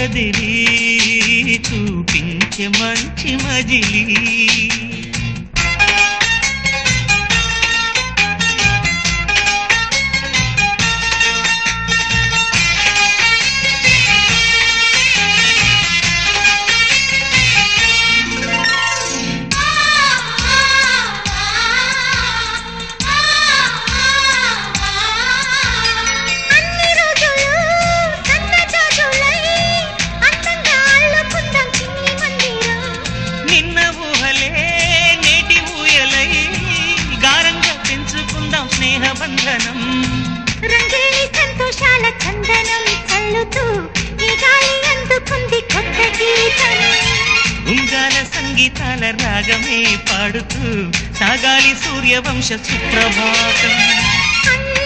కదిలి చూపించే మంచి మజిలీ స్నేహబంధనం రంగేణి సంతోషాల చందనం చల్లుతూ ఈ గాలి అందుకుంది కొత్త గీతం ఉంగాల సంగీతాల రాగమే పాడుతూ సాగాలి సూర్యవంశ సుప్రభాతం